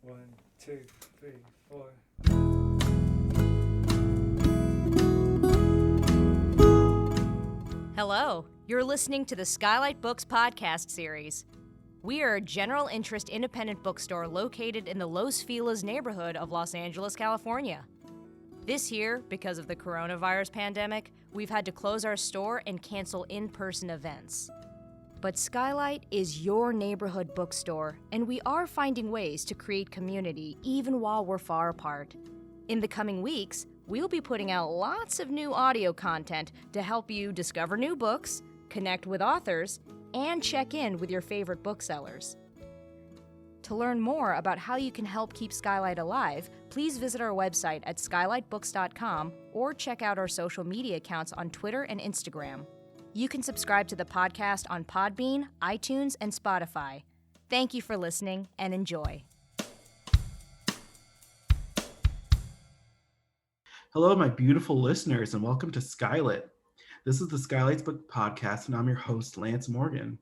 One, two, three, four. Hello, you're listening to the Skylight Books podcast series. We are a general interest independent bookstore located in the Los Feliz neighborhood of Los Angeles, California. This year, because of the coronavirus pandemic, we've had to close our store and cancel in-person events. But Skylight is your neighborhood bookstore, and we are finding ways to create community even while we're far apart. In the coming weeks, we'll be putting out lots of new audio content to help you discover new books, connect with authors, and check in with your favorite booksellers. To learn more about how you can help keep Skylight alive, please visit our website at skylightbooks.com or check out our social media accounts on Twitter and Instagram. You can subscribe to the podcast on Podbean, iTunes, and Spotify. Thank you for listening and enjoy. Hello, my beautiful listeners, and welcome to Skylit. This is the Skylight's Book Podcast, and I'm your host, Lance Morgan.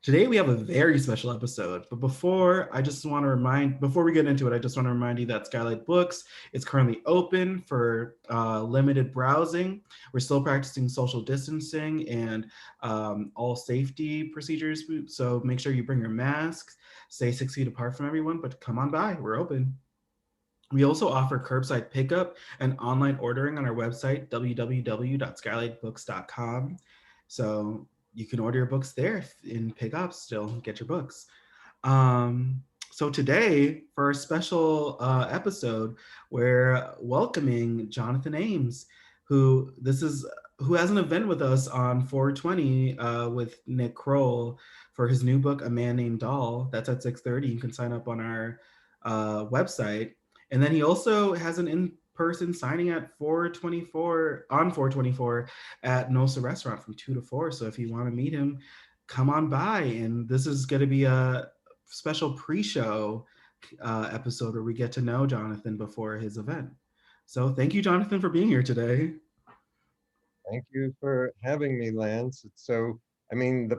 Today we have a very special episode, but before we get into it, I just want to remind you that Skylight Books is currently open for limited browsing. We're still practicing social distancing and all safety procedures, so make sure you bring your masks, stay 6 feet apart from everyone, but come on by, we're open. We also offer curbside pickup and online ordering on our website, www.skylightbooks.com. So you can order your books there and pick up still, get your books. So today, for our special episode, we're welcoming Jonathan Ames, who has an event with us on 420 with Nick Kroll for his new book, A Man Named Doll. That's at 6:30. You can sign up on our website. And then he also has an in-person signing at 424 at Nosa Restaurant from 2 to 4. So if you want to meet him, come on by. And this is going to be a special pre-show episode where we get to know Jonathan before his event. So thank you, Jonathan, for being here today. Thank you for having me, Lance. The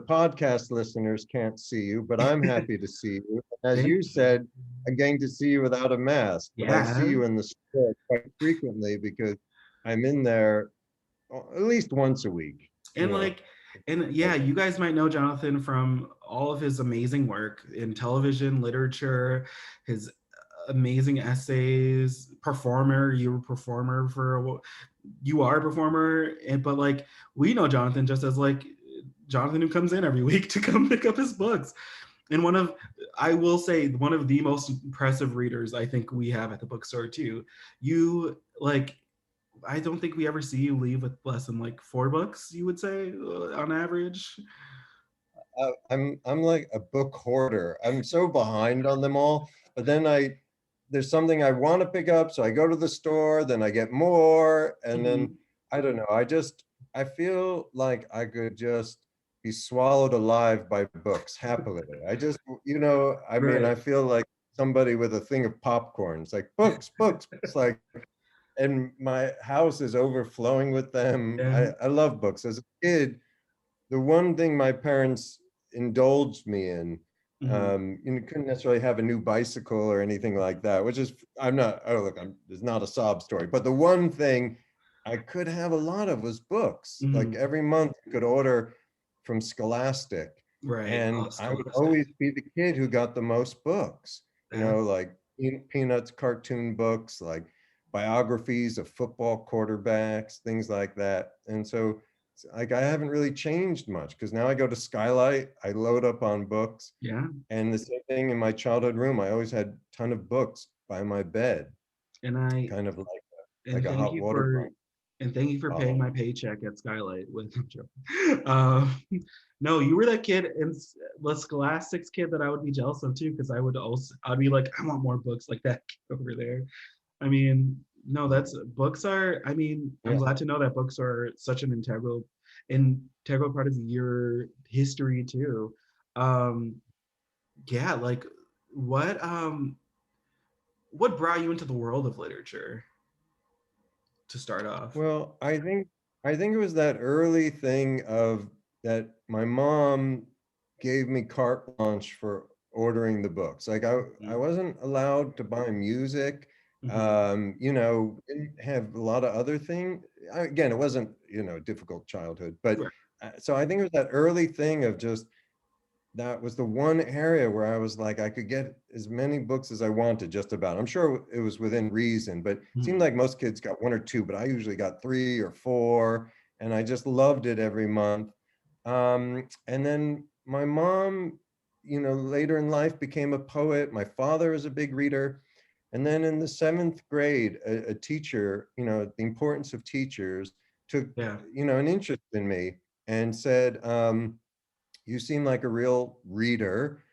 podcast listeners can't see you, but I'm happy to see you. As you said, I'm getting to see you without a mask, but I see you in the store quite frequently because I'm in there at least once a week. You guys might know Jonathan from all of his amazing work in television, literature, his amazing essays, you are a performer, but we know Jonathan just as Jonathan who comes in every week to come pick up his books. And I will say, one of the most impressive readers I think we have at the bookstore too. I don't think we ever see you leave with less than 4 books, you would say, on average. I'm like a book hoarder. I'm so behind on them all, but then there's something I want to pick up, so I go to the store, then I get more, and then I don't know. I feel like I could just be swallowed alive by books happily. I feel like somebody with a thing of popcorn. It's like books. It's like, and my house is overflowing with them. Yeah. I love books. As a kid, the one thing my parents indulged me in, couldn't necessarily have a new bicycle or anything like that, which is, it's not a sob story, but the one thing I could have a lot of was books. Like every month you could order from Scholastic. Right. And I would always be the kid who got the most books, like Peanuts cartoon books, like biographies of football quarterbacks, things like that. And so I haven't really changed much because now I go to Skylight, I load up on books. Yeah. And the same thing in my childhood room, I always had a ton of books by my bed. And I kind of and like a hot water pump. And thank you for paying my paycheck at Skylight with no, you were that kid and the Scholastics kid that I would be jealous of too, because I'd be like, I want more books like that kid over there. I mean, no, I'm glad to know that books are such an integral part of your history too. What brought you into the world of literature to start off? Well, I think it was that early thing of that my mom gave me carte blanche for ordering the books. Like I wasn't allowed to buy music. Didn't have a lot of other things. Again, it wasn't, a difficult childhood, but Right. so I think it was that early thing of just, that was the one area where I was like, I could get as many books as I wanted, just about. I'm sure it was within reason, but it seemed like most kids got one or two, but I usually got 3 or 4, and I just loved it every month. And then my mom, later in life became a poet. My father was a big reader. And then in the 7th grade, a teacher, the importance of teachers, took, Yeah. an interest in me and said, you seem like a real reader.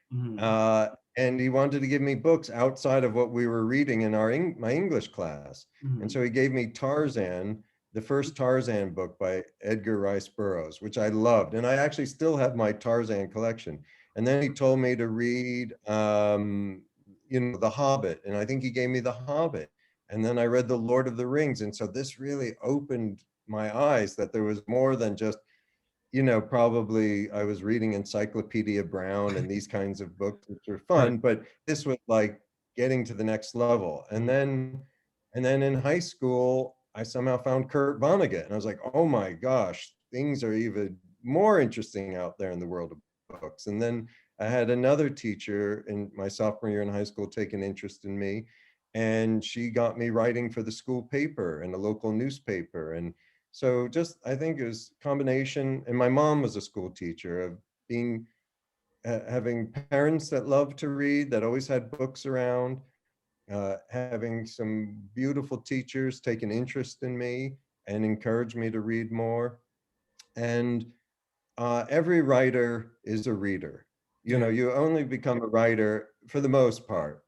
And he wanted to give me books outside of what we were reading in my English class. And so he gave me Tarzan, the first Tarzan book by Edgar Rice Burroughs, which I loved. And I actually still have my Tarzan collection. And then he told me to read, The Hobbit. And I think he gave me The Hobbit. And then I read The Lord of the Rings. And so this really opened my eyes that there was more than just, probably I was reading Encyclopedia Brown and these kinds of books, which were fun, but this was like getting to the next level. And then in high school, I somehow found Kurt Vonnegut, and I was like, oh my gosh, things are even more interesting out there in the world of books. And then I had another teacher in my sophomore year in high school take an interest in me, and she got me writing for the school paper and a local newspaper. And so just, I think it was a combination, and my mom was a school teacher, of being, having parents that loved to read, that always had books around, having some beautiful teachers take an interest in me and encourage me to read more. And every writer is a reader. You only become a writer for the most part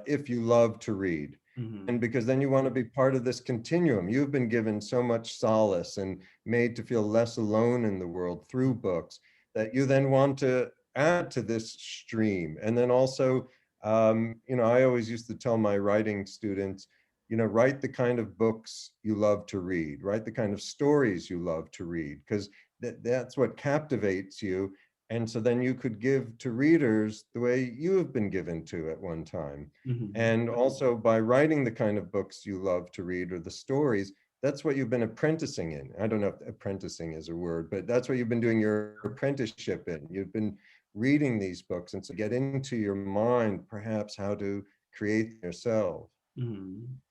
if you love to read. And because then you want to be part of this continuum. You've been given so much solace and made to feel less alone in the world through books, that you then want to add to this stream. And then also, I always used to tell my writing students, write the kind of books you love to read, write the kind of stories you love to read, because that's what captivates you. And so then you could give to readers the way you have been given to at one time. And also by writing the kind of books you love to read, or the stories, that's what you've been apprenticing in. I don't know if apprenticing is a word, but that's what you've been doing your apprenticeship in. You've been reading these books, and so get into your mind perhaps how to create yourself.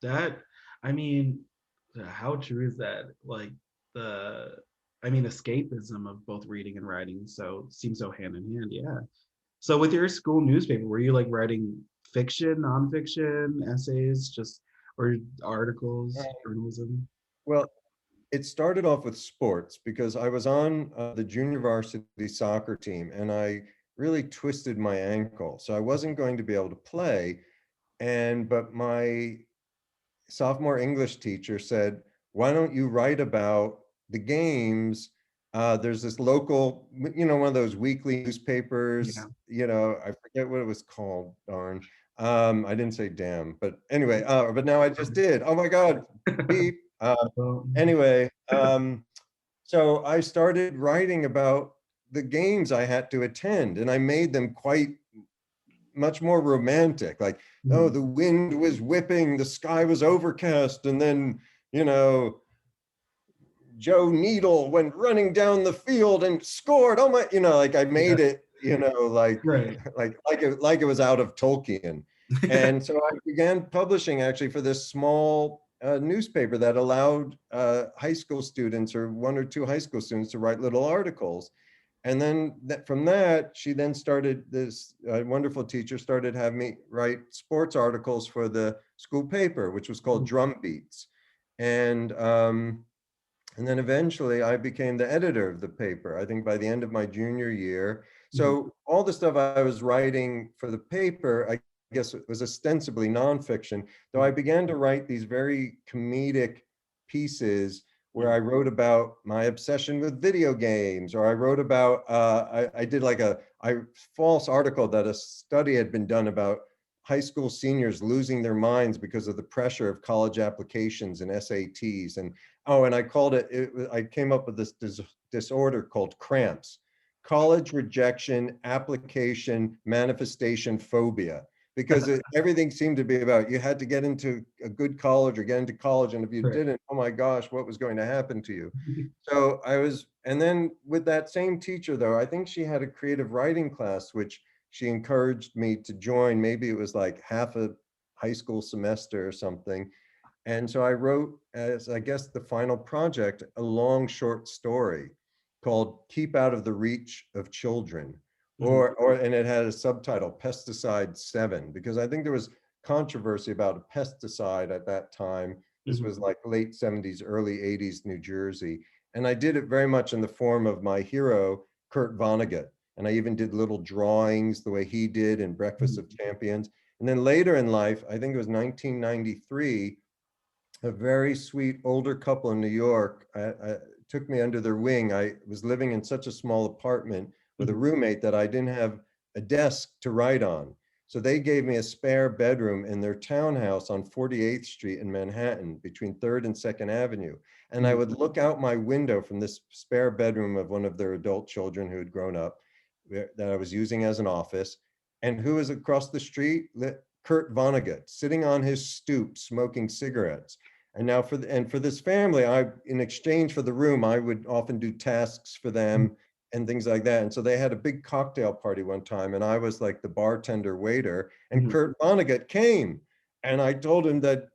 That, I mean, how true is that? Like escapism of both reading and writing, so seems so hand in hand. Yeah. So with your school newspaper, were you like writing fiction, nonfiction, essays, or articles, journalism? Well, it started off with sports, because I was on the junior varsity soccer team, and I really twisted my ankle, so I wasn't going to be able to play. But my sophomore English teacher said, why don't you write about the games? There's this local, one of those weekly newspapers, I forget what it was called, darn. I didn't say damn, but anyway, but now I just did. Oh my God, beep. Anyway, so I started writing about the games I had to attend, and I made them quite much more romantic, like, oh, the wind was whipping, the sky was overcast, and then, Joe Needle went running down the field and scored. Oh my, like I made it, like, Right. like it was out of Tolkien. And so I began publishing actually for this small newspaper that allowed high school students, or 1 or 2 high school students, to write little articles. And then from that, she then started, this wonderful teacher started having me write sports articles for the school paper, which was called Drum Beats. And then eventually I became the editor of the paper, I think by the end of my junior year. So all the stuff I was writing for the paper, I guess it was ostensibly nonfiction, though I began to write these very comedic pieces where I wrote about my obsession with video games, or I wrote about, I did like a false article that a study had been done about high school seniors losing their minds because of the pressure of college applications and SATs. And I called it, I came up with this disorder called cramps, college rejection, application, manifestation phobia, because everything seemed to be about you had to get into a good college or get into college. And if you Right. didn't, oh my gosh, what was going to happen to you? So and then with that same teacher, though, I think she had a creative writing class, which she encouraged me to join. Maybe it was like half a high school semester or something. And so I wrote, as I guess the final project, a long short story called Keep Out of the Reach of Children. And it had a subtitle, Pesticide 7, because I think there was controversy about a pesticide at that time. This was like late 70s, early 80s New Jersey. And I did it very much in the form of my hero, Kurt Vonnegut. And I even did little drawings the way he did in Breakfast of Champions. And then later in life, I think it was 1993, a very sweet older couple in New York took me under their wing. I was living in such a small apartment with a roommate that I didn't have a desk to write on. So they gave me a spare bedroom in their townhouse on 48th Street in Manhattan between 3rd and 2nd Avenue. And I would look out my window from this spare bedroom of one of their adult children who had grown up that I was using as an office. And who was across the street? Kurt Vonnegut, sitting on his stoop, smoking cigarettes. And now for this family, in exchange for the room, I would often do tasks for them and things like that. And so they had a big cocktail party one time, and I was like the bartender waiter, and Kurt Vonnegut came. And I told him that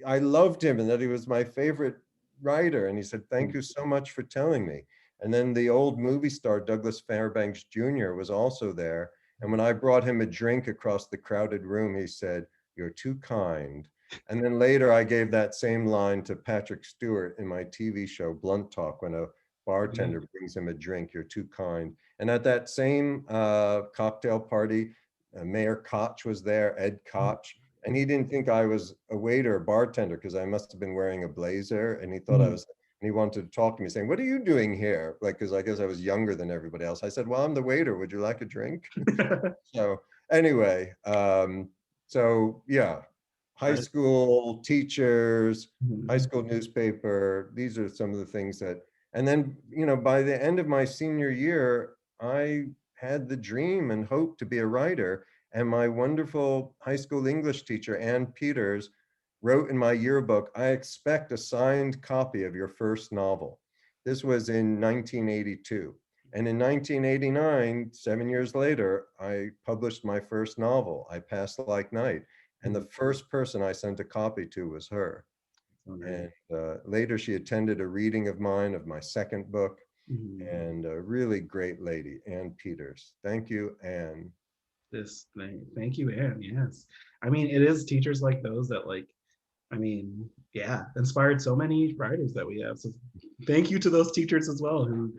I loved him and that he was my favorite writer. And he said, "Thank you so much for telling me." And then the old movie star, Douglas Fairbanks Jr., was also there. And when I brought him a drink across the crowded room, he said, "You're too kind." And then later I gave that same line to Patrick Stewart in my TV show, Blunt Talk, when a bartender brings him a drink, "You're too kind." And at that same cocktail party, Mayor Koch was there, Ed Koch, and he didn't think I was a waiter or bartender because I must have been wearing a blazer, and he thought I was, and he wanted to talk to me saying, "What are you doing here?" Like, because I guess I was younger than everybody else. I said, "Well, I'm the waiter. Would you like a drink?" So anyway, so yeah. High school teachers, high school newspaper, these are some of the things that, and then, by the end of my senior year, I had the dream and hope to be a writer. And my wonderful high school English teacher, Ann Peters, wrote in my yearbook, "I expect a signed copy of your first novel." This was in 1982. And in 1989, 7 years later, I published my first novel, I Passed Like Night. And the first person I sent a copy to was her. And later she attended a reading of mine of my second book, and a really great lady, Ann Peters. Thank you, Ann. Thank you, Ann. Yes. I mean, it is teachers like those that inspired so many writers that we have. So thank you to those teachers as well who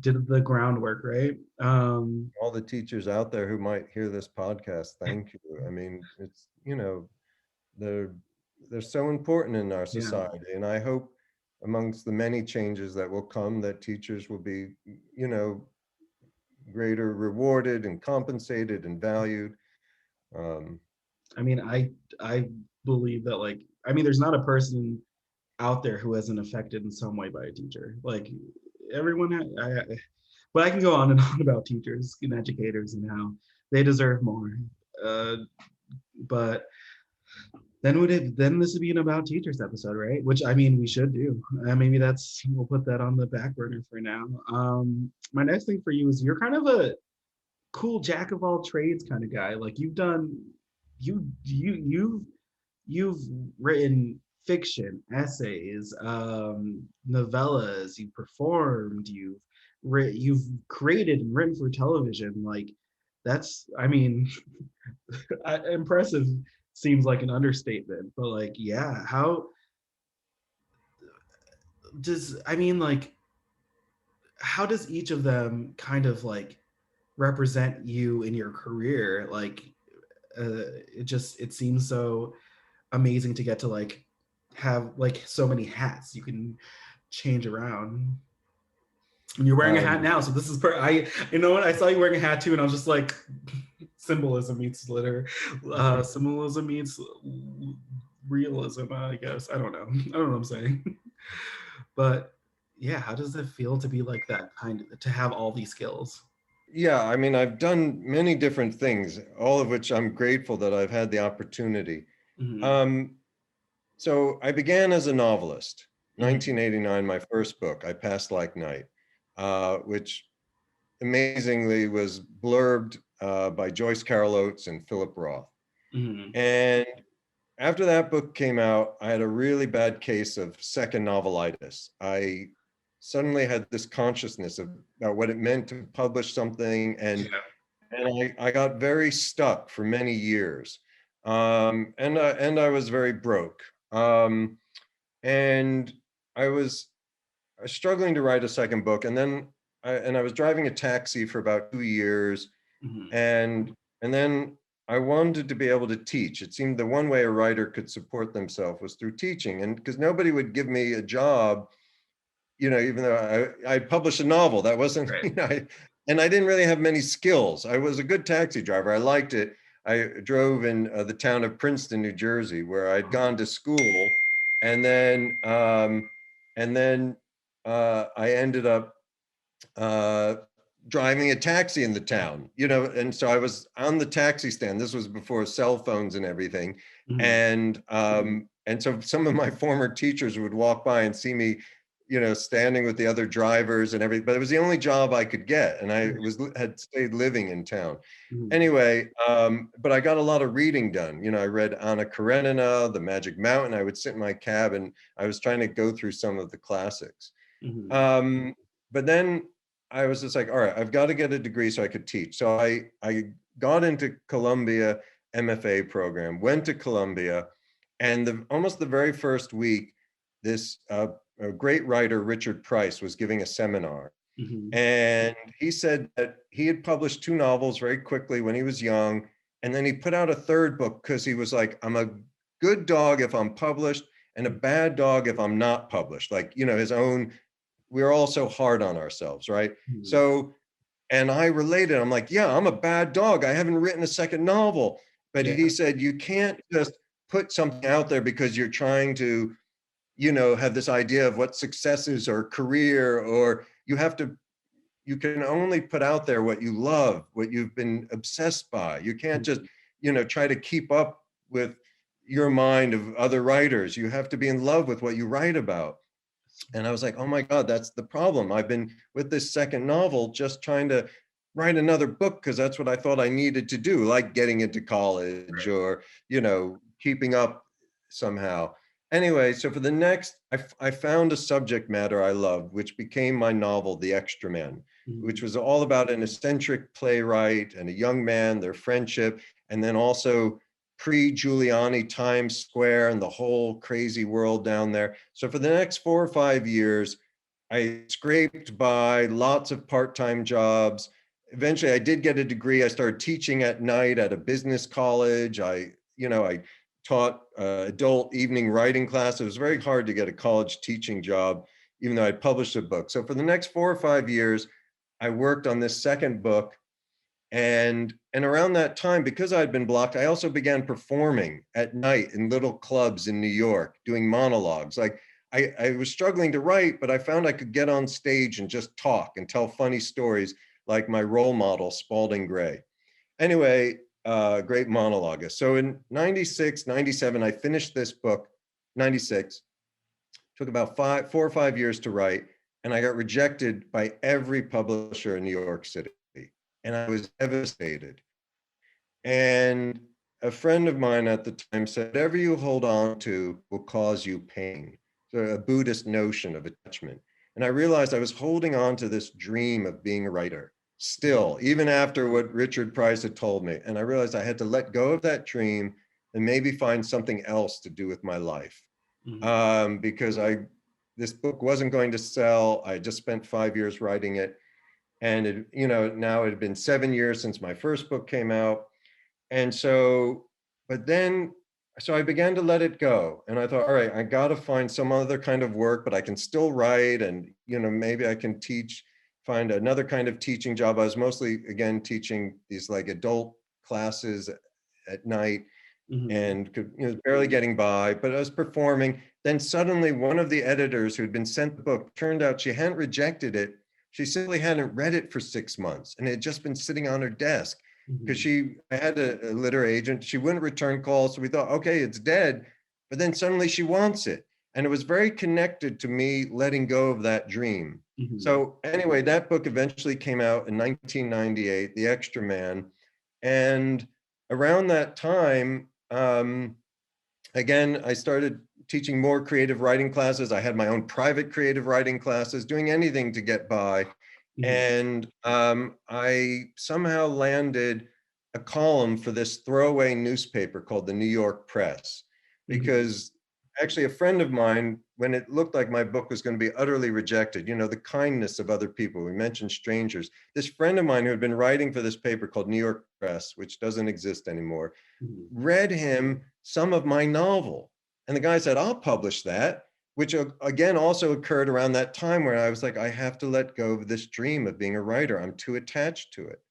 did the groundwork, right? All the teachers out there who might hear this podcast, thank you. I mean, it's, they're so important in our society. And I hope amongst the many changes that will come, that teachers will be, greater rewarded and compensated and valued. I mean, I believe that there's not a person out there who hasn't affected in some way by a teacher. Like everyone, but I can go on and on about teachers and educators and how they deserve more. But then this would be an about teachers episode, right? Which we should do. Maybe we'll put that on the back burner for now. My next thing for you is you're kind of a cool jack of all trades kind of guy. Like you've written fiction, essays, novellas, you've performed, you've created and written for television. Like that's, impressive seems like an understatement, but how does, how does each of them kind of represent you in your career? It seems so amazing to get to have so many hats you can change around. And you're wearing a hat now, so this is I saw you wearing a hat too, and I was just like, symbolism meets symbolism meets realism, I guess. I don't know what I'm saying. But yeah, how does it feel to be like that to have all these skills? Yeah, I mean, I've done many different things, all of which I'm grateful that I've had the opportunity. Hmm. Um, so I began as a novelist. Hmm. 1989, my first book, I Passed Like Night, which amazingly was blurbed by Joyce Carol Oates and Philip Roth. Hmm. And after that book came out, I had a really bad case of second novelitis. I suddenly had this consciousness about what it meant to publish something, Yeah. and I got very stuck for many years, and I was very broke, and I was struggling to write a second book, and then I was driving a taxi for about 2 years, Hmm. and then I wanted to be able to teach. It seemed the one way a writer could support themselves was through teaching, and because nobody would give me a job, even though I published a novel, that wasn't, Right. and I didn't really have many skills. I was a good taxi driver. I liked it. I drove in the town of Princeton, New Jersey, where I'd gone to school, and then I ended up uh, driving a taxi in the town, and so I was on the taxi stand. This was before cell phones and everything. Hmm. And so some of my former teachers would walk by and see me, standing with the other drivers and everything, but it was the only job I could get. And I had stayed living in town. Hmm. Anyway, but I got a lot of reading done. I read Anna Karenina, The Magic Mountain. I would sit in my cab and I was trying to go through some of the classics. Hmm. Um, but then I was just like, all right, I've got to get a degree so I could teach. So I got into Columbia MFA program, went to Columbia, and almost the very first week, this a great writer, Richard Price, was giving a seminar. Hmm. And he said that he had published 2 novels very quickly when he was young. And then he put out a third book because he was like, I'm a good dog if I'm published and a bad dog if I'm not published. Like, his own, we're all so hard on ourselves, right? Hmm. So, and I related, I'm like, yeah, I'm a bad dog. I haven't written a second novel. But Yeah. he said, you can't just put something out there because you're trying to, have this idea of what success is or career, or you can only put out there what you love, what you've been obsessed by. You can't just, Mhm. try to keep up with your mind of other writers. You have to be in love with what you write about. And I was like, oh my God, that's the problem. I've been with this second novel just trying to write another book because that's what I thought I needed to do, like getting into college or, keeping up somehow. Anyway, so for the next, I found a subject matter I loved, which became my novel, The Extra Man, which Mhm. was all about an eccentric playwright and a young man, their friendship, and then also pre-Giuliani Times Square and the whole crazy world down there. So for the next 4 or 5 years, I scraped by lots of part-time jobs. Eventually, I did get a degree. I started teaching at night at a business college. I taught adult evening writing class. It was very hard to get a college teaching job, even though I published a book. So for the next 4 or 5 years, I worked on this second book. And around that time, because I'd been blocked, I also began performing at night in little clubs in New York, doing monologues. Like I was struggling to write, but I found I could get on stage and just talk and tell funny stories like my role model, Spalding Gray. Anyway, great monologuist. So in 96, 97, I finished this book, 96, took about 4 or 5 years to write, and I got rejected by every publisher in New York City. And I was devastated. And a friend of mine at the time said, whatever you hold on to will cause you pain. So a Buddhist notion of attachment. And I realized I was holding on to this dream of being a writer still, even after what Richard Price had told me. And I realized I had to let go of that dream and maybe find something else to do with my life. Mhm. Because this book wasn't going to sell. I just spent 5 years writing it. And now it had been 7 years since my first book came out. And so, so I began to let it go. And I thought, all right, I got to find some other kind of work, but I can still write. And, maybe I can find another kind of teaching job. I was mostly, again, teaching these like adult classes at night Mhm. and barely getting by, but I was performing. Then suddenly one of the editors who had been sent the book, turned out she hadn't rejected it. She simply hadn't read it for 6 months, and it had just been sitting on her desk because I had a literary agent. She wouldn't return calls. So we thought, okay, it's dead. But then suddenly she wants it. And it was very connected to me letting go of that dream. So anyway, that book eventually came out in 1998, The Extra Man. And around that time, again, I started teaching more creative writing classes. I had my own private creative writing classes, doing anything to get by. And I somehow landed a column for this throwaway newspaper called the New York Press, because actually a friend of mine, when it looked like my book was going to be utterly rejected, you know, the kindness of other people, we mentioned strangers, this friend of mine who had been writing for this paper called New York Press, which doesn't exist anymore, read him some of my novel. And the guy said, I'll publish that, which again also occurred around that time where I was like, I have to let go of this dream of being a writer. I'm too attached to it.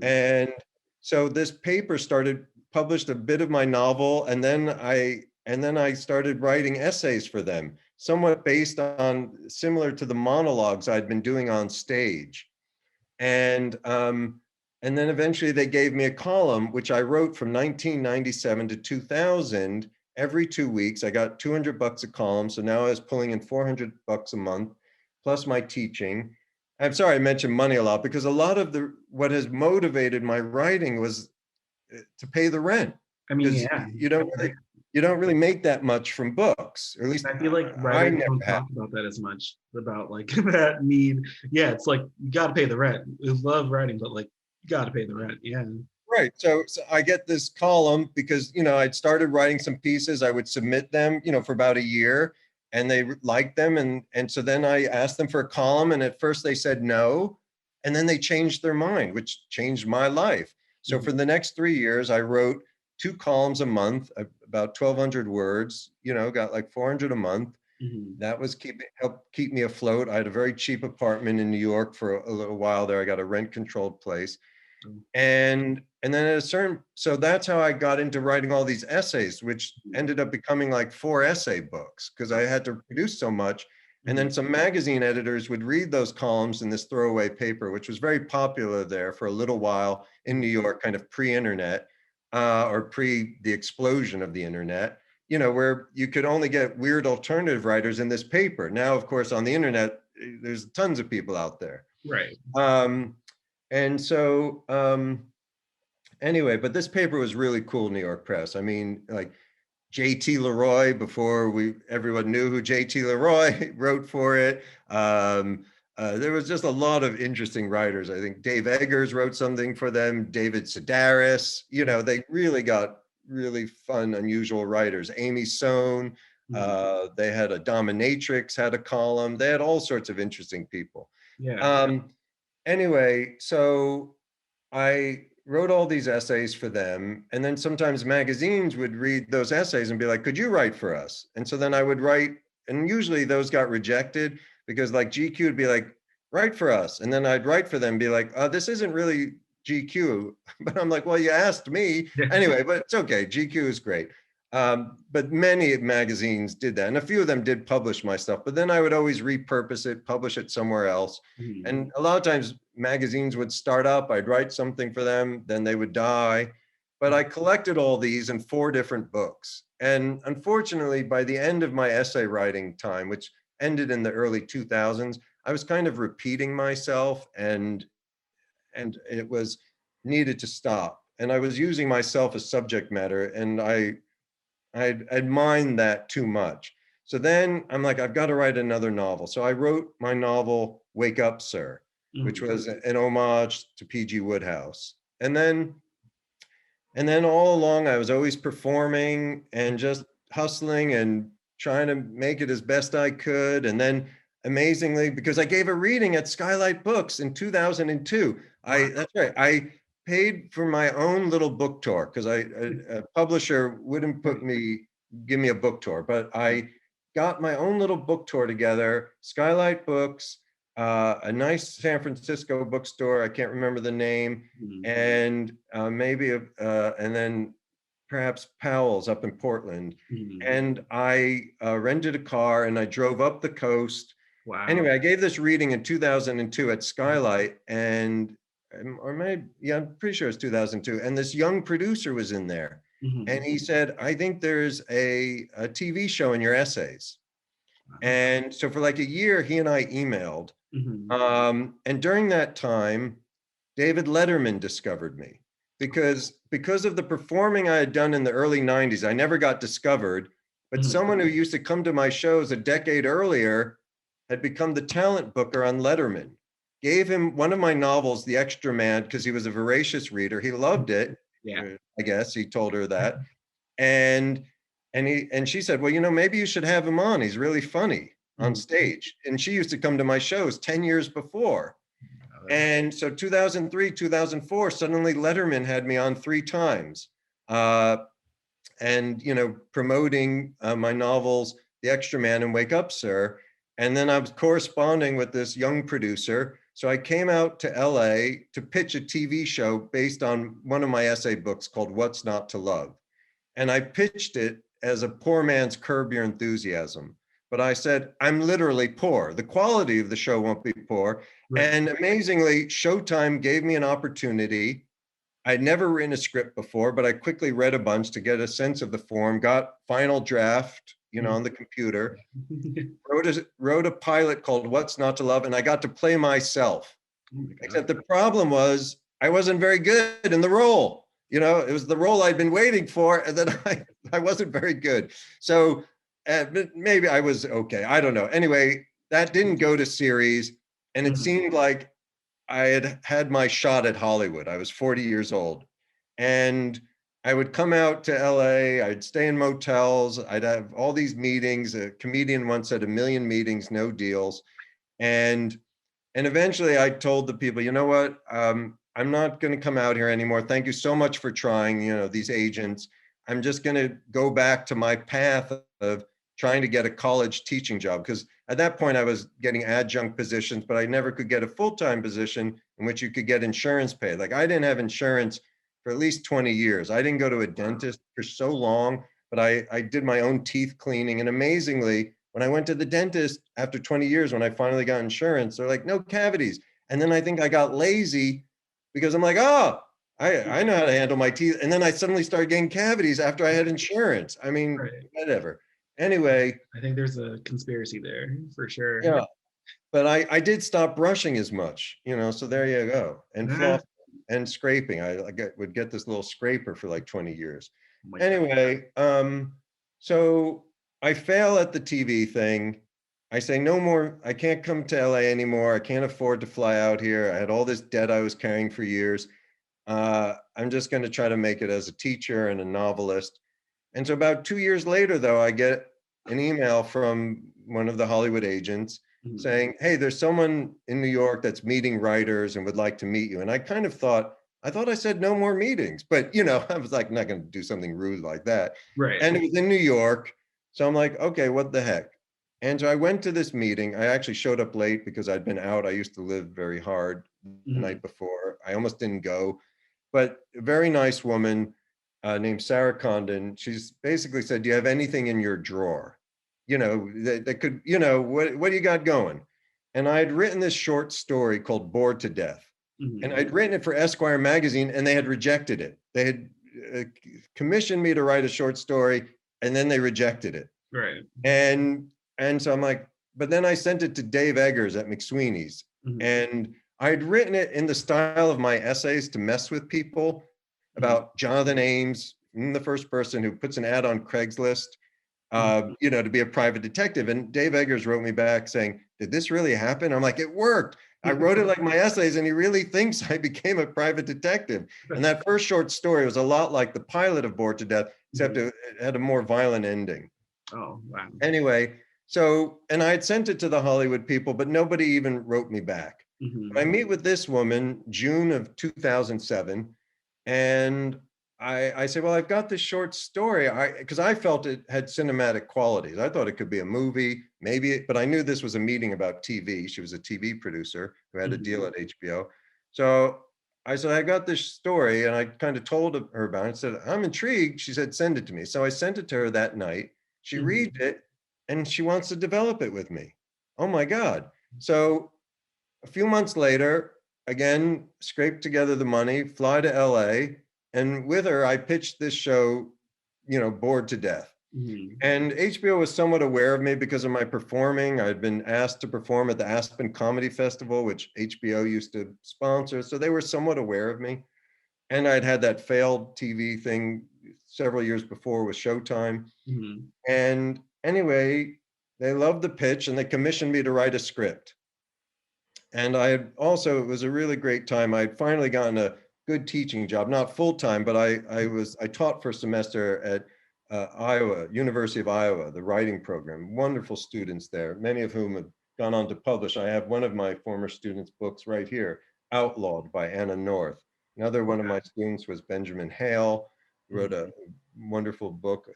And so this paper published a bit of my novel, and then I started writing essays for them, somewhat based on, similar to the monologues I'd been doing on stage. And then eventually they gave me a column, which I wrote from 1997 to 2000, every 2 weeks. I got $200 a column. So now I was pulling in $400 a month, plus my teaching. I'm sorry I mentioned money a lot, because a lot of what has motivated my writing was to pay the rent. I mean, yeah. You don't really make that much from books, or at least I feel like writers don't talk about that as much, about like that need. Yeah, it's like, you got to pay the rent. We love writing, but like, you got to pay the rent. Yeah. Right. So I get this column because, you know, I'd started writing some pieces. I would submit them, you know, for about a year, and they liked them. And so then I asked them for a column, and at first they said no. And then they changed their mind, which changed my life. So for the next 3 years, I wrote 2 columns a month, about 1,200 words, you know, got like 400 a month. That was helped keep me afloat. I had a very cheap apartment in New York for a little while there. I got a rent controlled place. And then so that's how I got into writing all these essays, which ended up becoming like 4 essay books, because I had to produce so much. And then some magazine editors would read those columns in this throwaway paper, which was very popular there for a little while in New York, kind of pre-internet, or pre the explosion of the internet, you know, where you could only get weird alternative writers in this paper. Now, of course, on the internet, there's tons of people out there. Right. And so anyway, but this paper was really cool, New York Press. I mean, like J.T. Leroy, before everyone knew who J.T. Leroy wrote for it. There was just a lot of interesting writers. I think Dave Eggers wrote something for them, David Sedaris. You know, they really got really fun, unusual writers. Amy Sohn, they had a dominatrix, had a column. They had all sorts of interesting people. Yeah. Anyway, so I wrote all these essays for them. And then sometimes magazines would read those essays and be like, could you write for us? And so then I would write, and usually those got rejected, because like GQ would be like, write for us. And then I'd write for them and be like, this isn't really GQ. But I'm like, well, you asked me. Anyway, but it's okay. GQ is great. But many magazines did that. And a few of them did publish my stuff, but then I would always repurpose it, publish it somewhere else. And a lot of times magazines would start up, I'd write something for them, then they would die. But I collected all these in 4 different books. And unfortunately, by the end of my essay writing time, which ended in the early 2000s, I was kind of repeating myself, and it was needed to stop. And I was using myself as subject matter, and I'd mined that too much. So then I'm like, I've got to write another novel. So I wrote my novel, Wake Up, Sir, which was an homage to P.G. Wodehouse. And then all along, I was always performing and just hustling and trying to make it as best I could. And then amazingly, because I gave a reading at Skylight Books in 2002, that's right, I paid for my own little book tour, because a publisher wouldn't give me a book tour, but I got my own little book tour together, Skylight Books, a nice San Francisco bookstore, I can't remember the name, and and then perhaps Powell's up in Portland. Mhm. And I rented a car and I drove up the coast. Wow. Anyway, I gave this reading in 2002 at Skylight, and I'm pretty sure it's 2002. And this young producer was in there, Mhm. and he said, "I think there's a TV show in your essays." And so for like a year, he and I emailed. Mhm. And during that time, David Letterman discovered me because of the performing I had done in the early 90s. I never got discovered, but Mhm. someone who used to come to my shows a decade earlier had become the talent booker on Letterman. Gave him one of my novels, The Extra Man, because he was a voracious reader. He loved it. Yeah. I guess he told her that. And she said, "Well, maybe you should have him on. He's really funny on Mhm. stage." And she used to come to my shows 10 years before. And so 2003, 2004, suddenly Letterman had me on 3 times. And promoting my novels, The Extra Man and Wake Up, Sir. And then I was corresponding with this young producer. So I came out to LA to pitch a TV show based on one of my essay books called What's Not to Love. And I pitched it as a poor man's Curb Your Enthusiasm. But I said, I'm literally poor. The quality of the show won't be poor. Right. And amazingly, Showtime gave me an opportunity. I'd never written a script before, but I quickly read a bunch to get a sense of the form, got final draft, on the computer, wrote a pilot called What's Not to Love, and I got to play myself. Oh my God. Except the problem was I wasn't very good in the role. It was the role I'd been waiting for, and then I wasn't very good. So maybe I was okay. I don't know. Anyway, that didn't go to series, and it Mhm. seemed like I had had my shot at Hollywood. I was 40 years old, and I would come out to LA. I'd stay in motels. I'd have all these meetings. A comedian once said, 1,000,000 meetings, no deals. And eventually I told the people, you know what? I'm not going to come out here anymore. Thank you so much for trying, these agents. I'm just going to go back to my path of trying to get a college teaching job. Because at that point I was getting adjunct positions, but I never could get a full-time position in which you could get insurance paid. Like I didn't have insurance for at least 20 years. I didn't go to a dentist for so long, but I did my own teeth cleaning. And amazingly, when I went to the dentist after 20 years, when I finally got insurance, they're like, no cavities. And then I think I got lazy because I'm like, oh, I know how to handle my teeth. And then I suddenly started getting cavities after I had insurance. I mean, Right. whatever. Anyway. I think there's a conspiracy there for sure. Yeah. But I did stop brushing as much, so there you go. And floss and scraping. I would get this little scraper for like 20 years. Oh my God. Anyway, so I fail at the TV thing. I say, no more, I can't come to LA anymore. I can't afford to fly out here. I had all this debt I was carrying for years. I'm just going to try to make it as a teacher and a novelist. And so about 2 years later, though, I get an email from one of the Hollywood agents Mhm. saying, hey, there's someone in New York that's meeting writers and would like to meet you. And I kind of thought I said no more meetings, but I was like, not going to do something rude like that. Right. And it was in New York. So I'm like, okay, what the heck? And so I went to this meeting. I actually showed up late because I'd been out. I used to live very hard the Mhm. night before. I almost didn't go, but a very nice woman named Sarah Condon. She's basically said, do you have anything in your drawer? That could, what do you got going? And I had written this short story called Bored to Death. Mhm. And I'd written it for Esquire magazine and they had rejected it. They had commissioned me to write a short story and then they rejected it. Right. And so I'm like, but then I sent it to Dave Eggers at McSweeney's. Mhm. And I had written it in the style of my essays to mess with people about Jonathan Ames, the first person who puts an ad on Craigslist, to be a private detective. And Dave Eggers wrote me back saying, did this really happen? I'm like, it worked. I wrote it like my essays and he really thinks I became a private detective. And that first short story was a lot like the pilot of Bored to Death, except it had a more violent ending. Oh, wow. Anyway, so, and I had sent it to the Hollywood people, but nobody even wrote me back. Mhm. But I meet with this woman, June of 2007, and I say, well, I've got this short story, because I felt it had cinematic qualities. I thought it could be a movie, maybe, but I knew this was a meeting about TV. She was a TV producer who had a deal at HBO. So I got this story and I kind of told her about it. I said, I'm intrigued. She said, send it to me. So I sent it to her that night. She read it and she wants to develop it with me. Oh my God. So a few months later, again, scrape together the money, fly to LA. And with her, I pitched this show, Bored to Death. And HBO was somewhat aware of me because of my performing. I'd been asked to perform at the Aspen Comedy Festival, which HBO used to sponsor. So they were somewhat aware of me. And I'd had that failed TV thing several years before with Showtime. And anyway, they loved the pitch and they commissioned me to write a script. And it was a really great time. I'd finally gotten a good teaching job, not full-time, but I taught for a semester at University of Iowa, the writing program. Wonderful students there, many of whom have gone on to publish. I have one of my former students' books right here, Outlawed by Anna North. Another one of my students was Benjamin Hale, who wrote a wonderful book,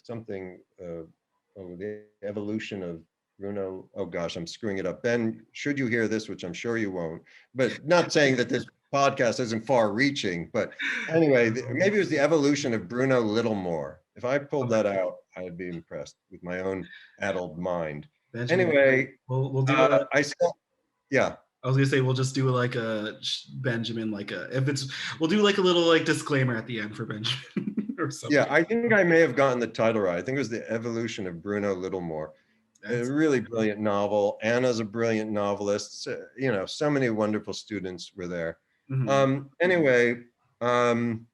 The Evolution of Bruno. Oh gosh, I'm screwing it up. Ben, should you hear this, which I'm sure you won't, but not saying that this podcast isn't far reaching, but anyway, maybe it was The Evolution of Bruno Littlemore. If I pulled that out, I'd be impressed with my own addled mind. Benjamin, Anyway, we'll do yeah. I was gonna say we'll just do like a Benjamin, we'll do like a little like disclaimer at the end for Benjamin or something. Yeah, I think I may have gotten the title right. I think it was The Evolution of Bruno Littlemore. A really brilliant novel. Anna's a brilliant novelist. So many wonderful students were there. Anyway, I'm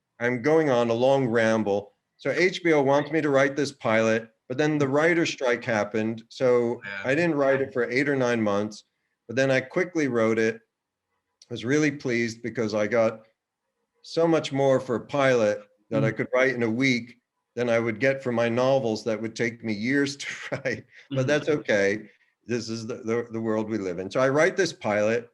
going on a long ramble. So HBO wants me to write this pilot, but then the writer's strike happened. So I didn't write it for 8 or 9 months, but then I quickly wrote it. I was really pleased because I got so much more for a pilot that I could write in a week than I would get for my novels that would take me years to write, but that's okay. This is the world we live in. So I write this pilot.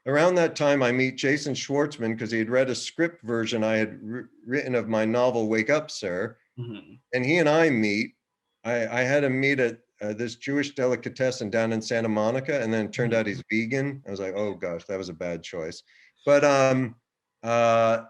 Around that time, I meet Jason Schwartzman because he had read a script version I had written of my novel, Wake Up, Sir. And he and I meet. I had him meet at this Jewish delicatessen down in Santa Monica, and then it turned out he's vegan. I was like, oh gosh, that was a bad choice. But I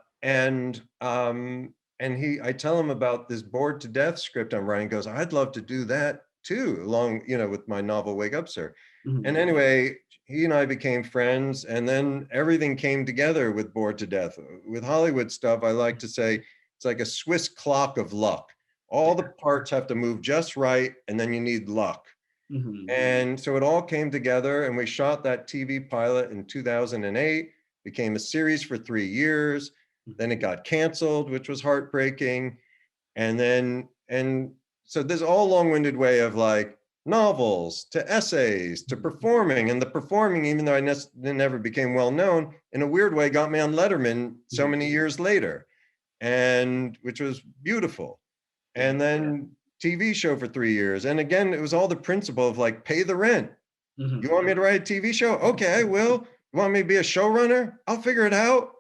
tell him about this Bored to Death script I'm writing. Goes, I'd love to do that too, along, with my novel, Wake Up, Sir. And anyway, he and I became friends, and then everything came together with Bored to Death. With Hollywood stuff, I like to say it's like a Swiss clock of luck. All the parts have to move just right, and then you need luck. And so it all came together, and we shot that TV pilot in 2008, became a series for 3 years. Then it got canceled, which was heartbreaking. And so there's all long-winded way of like novels to essays to performing. And the performing, even though I never became well-known, in a weird way got me on Letterman so many years later, and which was beautiful. And then TV show for 3 years. And again, it was all the principle of like, pay the rent. You want me to write a TV show? Okay, I will. You want me to be a showrunner? I'll figure it out.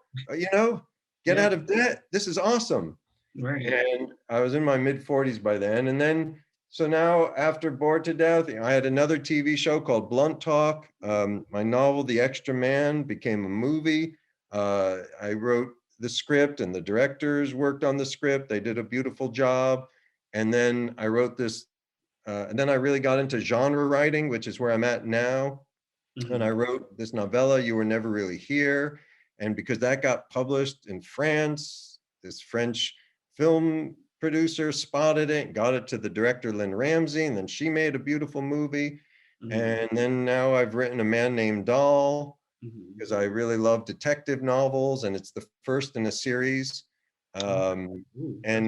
Get out of debt. This is awesome. Right. And I was in my mid 40s by then. And then, so now after Bored to Death, I had another TV show called Blunt Talk. My novel, The Extra Man, became a movie. I wrote the script and the directors worked on the script. They did a beautiful job. And then I wrote this, and then I really got into genre writing, which is where I'm at now. And I wrote this novella, You Were Never Really Here. And because that got published in France, this French film producer spotted it, got it to the director, Lynn Ramsey, and then she made a beautiful movie. And then now I've written A Man Named Doll, because I really love detective novels, and it's the first in a series. And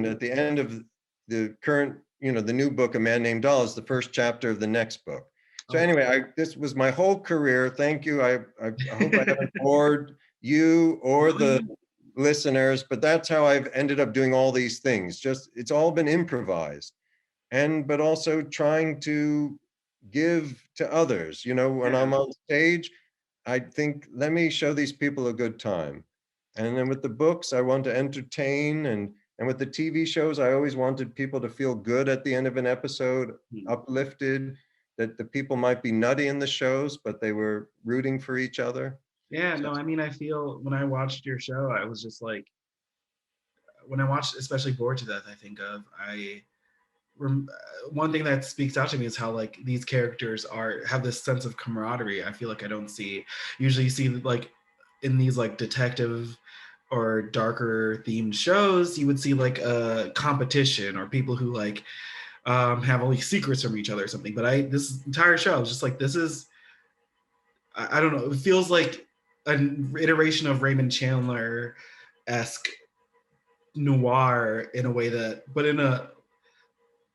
at the end of the current, the new book, A Man Named Doll, is the first chapter of the next book. So anyway, this was my whole career. Thank you. I hope I haven't bored you or the listeners, but that's how I've ended up doing all these things. It's all been improvised, but also trying to give to others. When I'm on stage, I think, let me show these people a good time. And then with the books, I want to entertain, and with the TV shows, I always wanted people to feel good at the end of an episode, uplifted, that the people might be nutty in the shows, but they were rooting for each other. Yeah, no, I mean, I feel when I watched your show, I was just like, when I watched, especially Bored to Death, I think of, one thing that speaks out to me is how like these characters have this sense of camaraderie. I feel like I don't see, usually you see like in these like detective or darker themed shows, you would see like a competition or people who like have all these secrets from each other or something. But this entire show, I was just like, this is, I don't know, it feels like an iteration of Raymond Chandler esque noir in a way that, but in a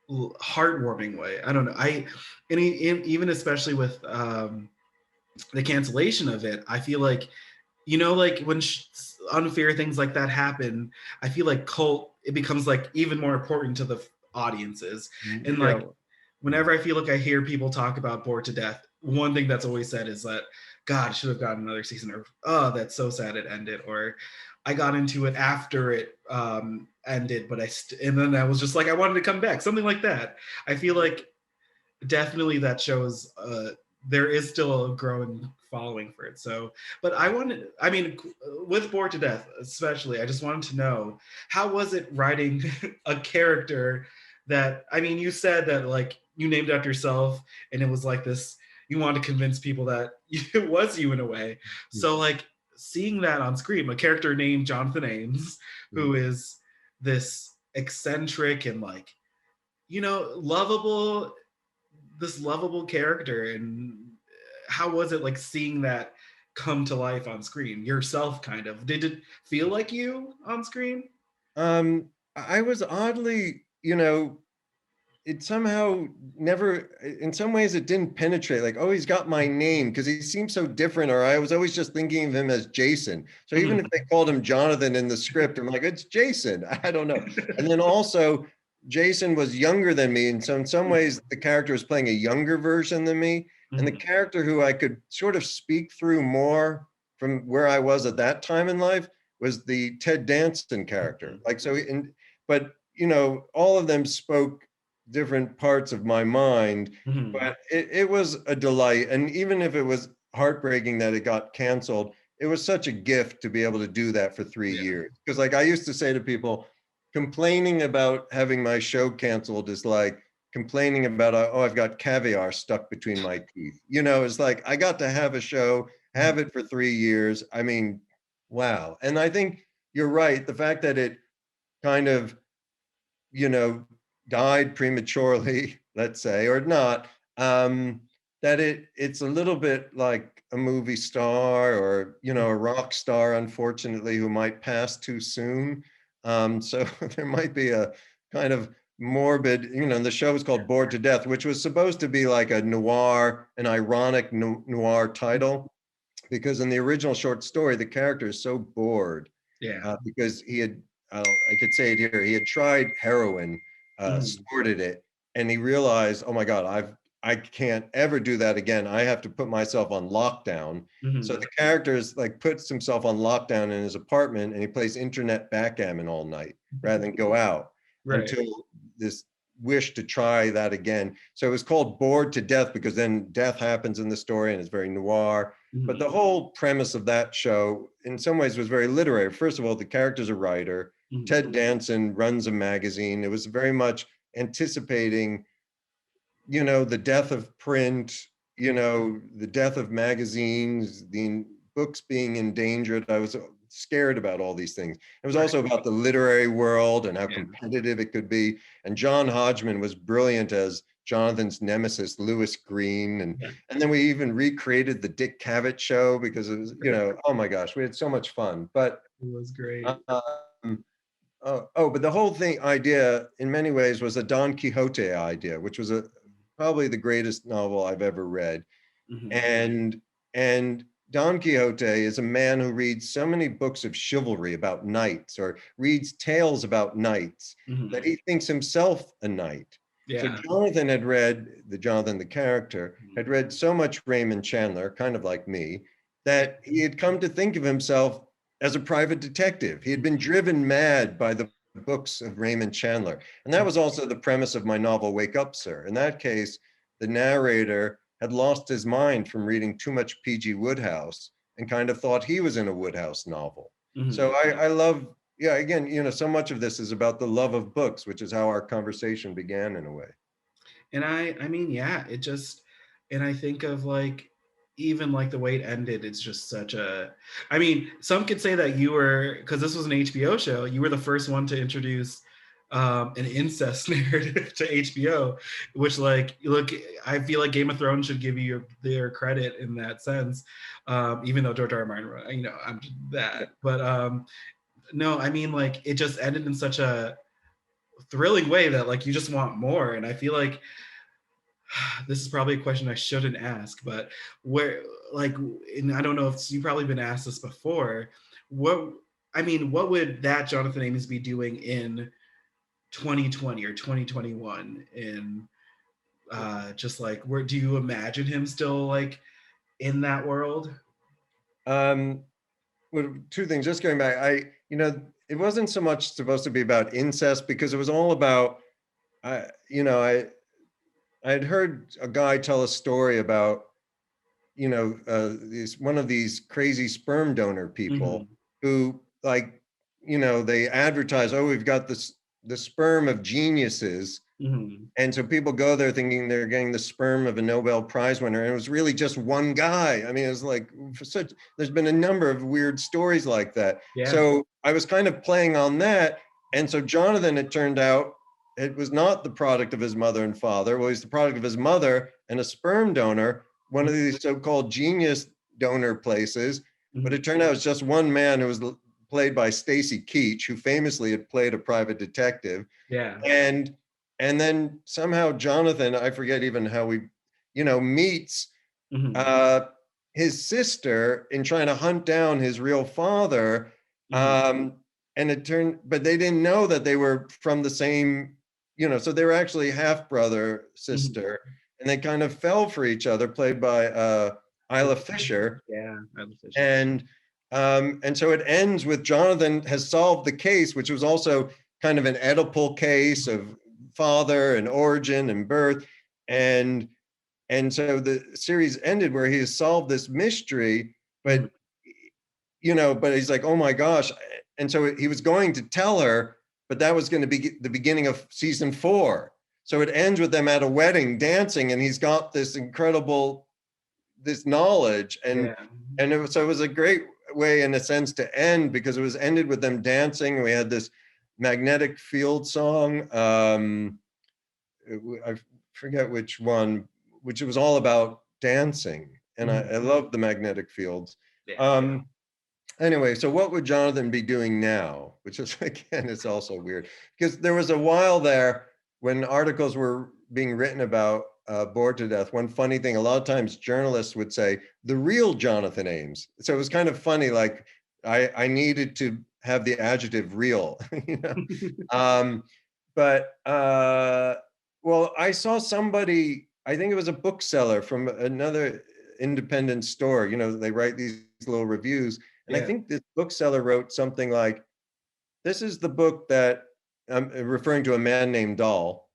heartwarming way. I don't know. Even especially with the cancellation of it, I feel like, like when unfair things like that happen, I feel like it becomes like even more important to the audiences. And like whenever I feel like I hear people talk about Bored to Death, one thing that's always said is that, God, should have gotten another season, or oh, that's so sad it ended, or I got into it after it ended, but and then I was just like, I wanted to come back, something like that. I feel like definitely that shows there is still a growing following for it. So, but I mean, with Bored to Death especially, I just wanted to know, how was it writing a character that, I mean, you said that like you named after yourself and it was like this, you wanted to convince people that it was you in a way. So like seeing that on screen, a character named Jonathan Ames, who is this eccentric and like, lovable, this lovable character, and how was it like seeing that come to life on screen yourself? Kind of, did it feel like you on screen? I was oddly, it somehow never, in some ways it didn't penetrate, like, oh, he's got my name, because he seemed so different, or I was always just thinking of him as Jason. So even if they called him Jonathan in the script, I'm like, it's Jason. I don't know. And then also Jason was younger than me, and so in some ways the character was playing a younger version than me. And the character who I could sort of speak through more from where I was at that time in life was the Ted Danson character. Like, so, but all of them spoke different parts of my mind, but it was a delight. And even if it was heartbreaking that it got canceled, it was such a gift to be able to do that for 3 years. Because like I used to say to people, complaining about having my show canceled is like complaining about, oh, I've got caviar stuck between my teeth. It's like, I got to have a show, have it for 3 years. I mean, wow. And I think you're right. The fact that it kind of, died prematurely, let's say, or not, that it's a little bit like a movie star, or, a rock star, unfortunately, who might pass too soon. So there might be a kind of morbid, the show is called Bored to Death, which was supposed to be like a noir, an ironic noir title, because in the original short story, the character is so bored, because he had, I could say it here, he had tried heroin, snorted it, and he realized, oh my God, I can't ever do that again. I have to put myself on lockdown. So the character is like puts himself on lockdown in his apartment, and he plays internet backgammon all night rather than go out, until this wish to try that again. So it was called Bored to Death because then death happens in the story and it's very noir. But the whole premise of that show in some ways was very literary. First of all, the character's a writer. Ted Danson runs a magazine. It was very much anticipating, the death of print, the death of magazines, the books being endangered. I was scared about all these things. It was also about the literary world and how competitive it could be. And John Hodgman was brilliant as Jonathan's nemesis, Lewis Green. And then we even recreated the Dick Cavett show because it was, oh my gosh, we had so much fun. But it was great. But the whole idea in many ways was a Don Quixote idea, which was probably the greatest novel I've ever read. And Don Quixote is a man who reads so many books of chivalry about knights, or reads tales about knights, that he thinks himself a knight. So Jonathan had read, Jonathan, the character, had read so much Raymond Chandler, kind of like me, that he had come to think of himself as a private detective. He had been driven mad by the books of Raymond Chandler. And that was also the premise of my novel, Wake Up, Sir. In that case, the narrator had lost his mind from reading too much P.G. Wodehouse and kind of thought he was in a Woodhouse novel. Mhm. So I love, yeah, again, you know, so much of this is about the love of books, which is how our conversation began in a way. And I mean, yeah, it just, and I think of like, even like the way it ended, it's just such a, I mean, some could say that you were, because this was an HBO show, you were the first one to introduce an incest narrative to HBO, which like, look, I feel like Game of Thrones should give you their credit in that sense, even though George R. R. Martin wrote, you know, I'm just that, but no, I mean, like, it just ended in such a thrilling way that like you just want more. And I feel like this is probably a question I shouldn't ask, but where, like, and I don't know if you've probably been asked this before, what, I mean, what would that Jonathan Ames be doing in 2020 or 2021 in just like, where do you imagine him still like in that world? Well, two things, just going back, you know, it wasn't so much supposed to be about incest because it was all about, you know, I'd heard a guy tell a story about, you know, one of these crazy sperm donor people who, like, you know, they advertise, oh, we've got the sperm of geniuses. And so people go there thinking they're getting the sperm of a Nobel Prize winner. And it was really just one guy. I mean, it was like there's been a number of weird stories like that. Yeah. So I was kind of playing on that. And so Jonathan, it turned out, it was not the product of his mother and father. Well, he's the product of his mother and a sperm donor, one of these so-called genius donor places. But it turned out it's just one man who was played by Stacy Keach, who famously had played a private detective. Yeah. And then somehow Jonathan, I forget even how we, you know, meets his sister in trying to hunt down his real father. And it turned, but they didn't know that they were from the same, you know, so they were actually half brother, sister, and they kind of fell for each other, played by Isla Fisher. Yeah, Isla Fisher. And so it ends with Jonathan has solved the case, which was also kind of an Oedipal case of father and origin and birth. And so the series ended where he has solved this mystery, but you know, but he's like, oh my gosh. And so he was going to tell her, but that was going to be the beginning of season 4. So it ends with them at a wedding dancing, and he's got this incredible, this knowledge. And so it was a great way in a sense to end, because it was ended with them dancing. We had this magnetic field song. I forget which one, which it was all about dancing. And I love the magnetic fields. Anyway, so what would Jonathan be doing now? Which is, again, it's also weird, because there was a while there when articles were being written about Bored to Death. One funny thing, a lot of times journalists would say, the real Jonathan Ames. So it was kind of funny, like I needed to have the adjective real, you know? Well, I saw somebody, I think it was a bookseller from another independent store, you know, they write these little reviews. And I think this bookseller wrote something like, this is the book that, I'm referring to a man named Dahl,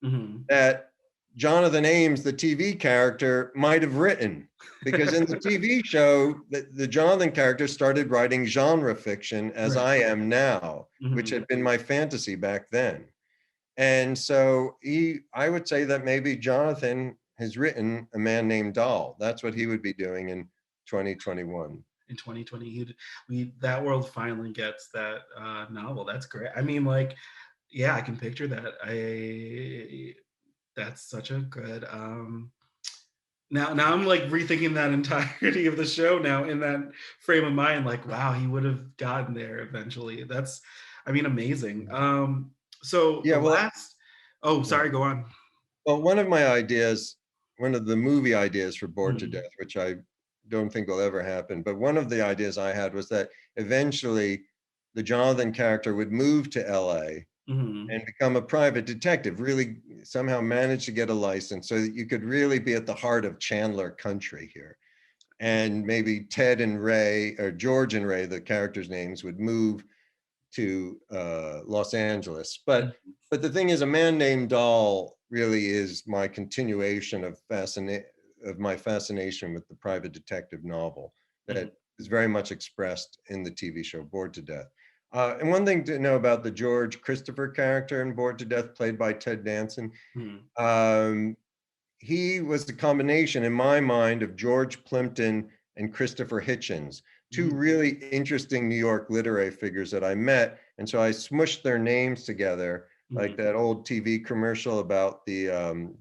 that Jonathan Ames, the TV character, might have written. Because in the TV show, the Jonathan character started writing genre fiction, as I am now, which had been my fantasy back then. And so I would say that maybe Jonathan has written a man named Dahl. That's what he would be doing in 2021. In 2020, that world finally gets that novel. That's great. I mean, like, yeah, I can picture that. That's such a good. Now I'm like rethinking that entirety of the show now in that frame of mind. Like, wow, he would have gotten there eventually. That's, I mean, amazing. So yeah, sorry, go on. Well, one of my ideas, one of the movie ideas for Bored to Death, which I don't think will ever happen, but one of the ideas I had was that eventually the Jonathan character would move to LA and become a private detective, really somehow manage to get a license so that you could really be at the heart of Chandler country here. And maybe Ted and Ray, or George and Ray, the characters' names, would move to Los Angeles. But the thing is, a man named Dahl really is my continuation of my fascination with the private detective novel. That is very much expressed in the TV show Bored to Death. And one thing to know about the George Christopher character in Bored to Death, played by Ted Danson, he was the combination, in my mind, of George Plimpton and Christopher Hitchens, two really interesting New York literary figures that I met. And so I smushed their names together, like that old TV commercial about the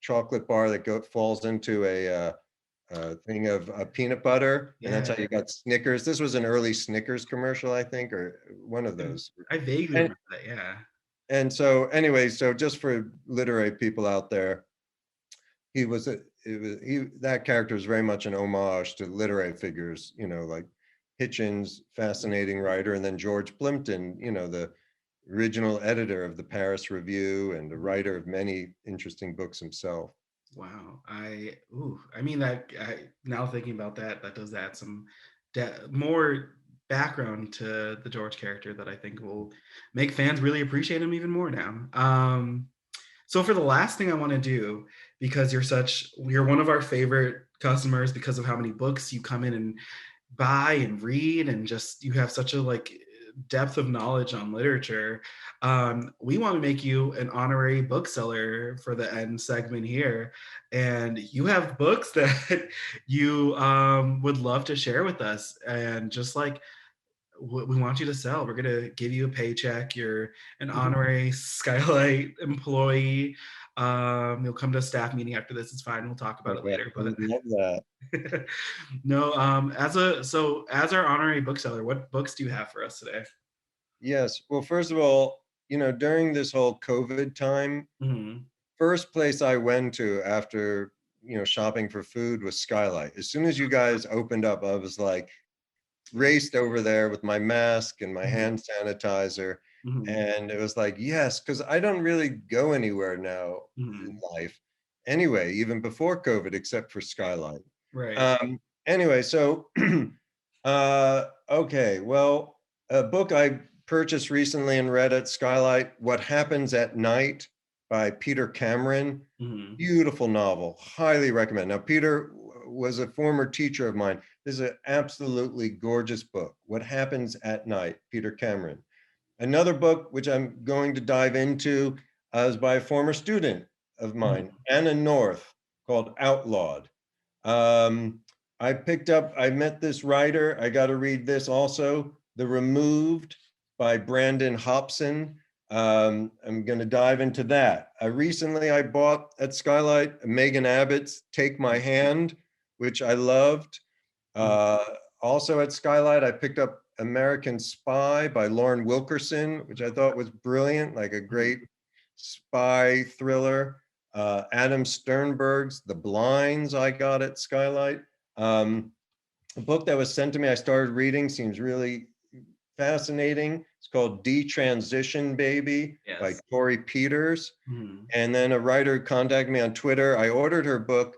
chocolate bar that falls into a thing of peanut butter, and that's how you got Snickers. This was an early Snickers commercial, I think, or one of those. I vaguely remember that, yeah. And so anyway, so just for literary people out there, that character is very much an homage to literary figures, like Hitchens, fascinating writer, and then George Plimpton, the original editor of the Paris Review and the writer of many interesting books himself. Wow. Now thinking about that does add some more background to the George character that I think will make fans really appreciate him even more now. So for the last thing I want to do, because you're one of our favorite customers because of how many books you come in and buy and read, and just you have such a depth of knowledge on literature. We want to make you an honorary bookseller for the end segment here, and you have books that you would love to share with us, and just we want you to sell. We're gonna give you a paycheck. You're an honorary Skylight employee. You'll come to a staff meeting after this. It's fine. We'll talk about it later. But I love that. No, as our honorary bookseller, what books do you have for us today? Yes. Well, first of all, during this whole COVID time, first place I went to after, shopping for food was Skylight. As soon as you guys opened up, I was raced over there with my mask and my hand sanitizer. And it was yes, because I don't really go anywhere now in life anyway, even before COVID, except for Skylight. Right. Anyway, so, okay, well, a book I purchased recently and read at Skylight, What Happens at Night by Peter Cameron. Beautiful novel, highly recommend. Now, Peter was a former teacher of mine. This is an absolutely gorgeous book, What Happens at Night, Peter Cameron. Another book, which I'm going to dive into, is by a former student of mine, Anna North, called Outlawed. I met this writer, I got to read this also, The Removed by Brandon Hobson. I'm going to dive into that. Recently, I bought at Skylight Megan Abbott's Take My Hand, which I loved. Also at Skylight, I picked up American Spy by Lauren Wilkerson, which I thought was brilliant, like a great spy thriller. Adam Sternberg's The Blinds I got at Skylight. A book that was sent to me, I started reading, seems really fascinating. It's called Detransition Baby by Tori Peters. And then a writer contacted me on Twitter. I ordered her book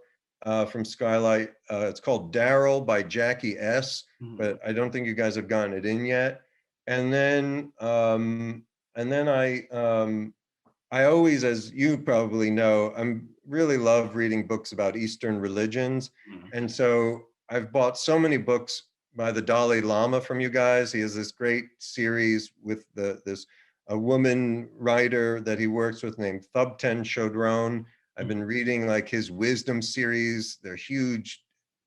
from Skylight. It's called Daryl by Jackie S., but I don't think you guys have gotten it in yet. And then I always, as you probably know, I'm really love reading books about Eastern religions. And so I've bought so many books by the Dalai Lama from you guys. He has this great series with a woman writer that he works with named Thubten Chodron. I've been reading his wisdom series. They're huge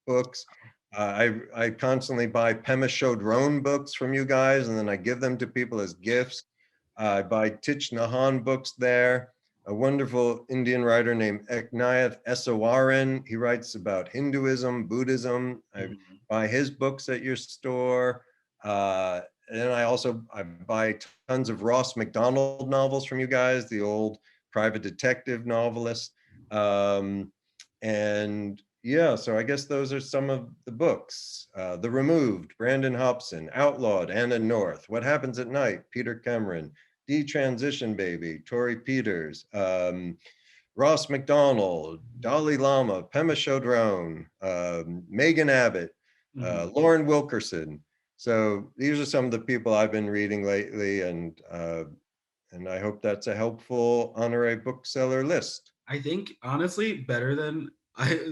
books. I constantly buy Pema Chodron books from you guys, and then I give them to people as gifts. I buy Thich Nhat Hanh books there. A wonderful Indian writer named Eknath Esawaran. He writes about Hinduism, Buddhism. I buy his books at your store. And then I buy tons of Ross MacDonald novels from you guys, the old private detective novelist. And yeah, so I guess those are some of the books. The Removed, Brandon Hobson. Outlawed, Anna North. What Happens at Night, Peter Cameron. Detransition Baby, Tori Peters. Ross MacDonald, Dalai Lama, Pema Chodron, Megan Abbott, Lauren Wilkerson. So these are some of the people I've been reading lately, and I hope that's a helpful honorary bookseller list. I think honestly better than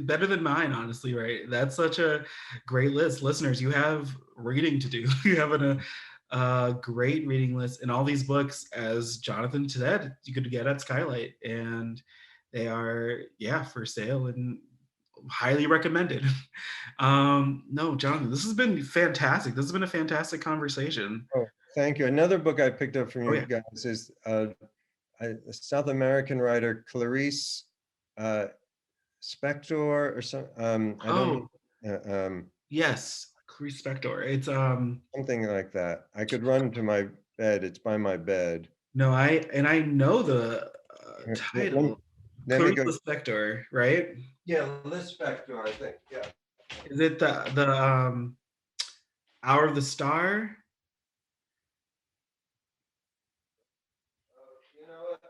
Better than mine, honestly, right? That's such a great list. Listeners, you have reading to do. You have a great reading list, and all these books, as Jonathan said, you could get at Skylight, and they are, yeah, for sale and highly recommended. No, Jonathan, this has been fantastic. This has been a fantastic conversation. Oh, thank you. Another book I picked up from Oh you yeah. guys is a South American writer, Clarice uh, Spector or some. I don't. Oh Uh, yes, Clarice Spector. It's something like that. I could run to my bed. It's by my bed. no, I know the Let title. me Clarice go. Lispector, right? Yeah, Liz Spector, I think. Yeah. Is it the Hour of the Star? You know what?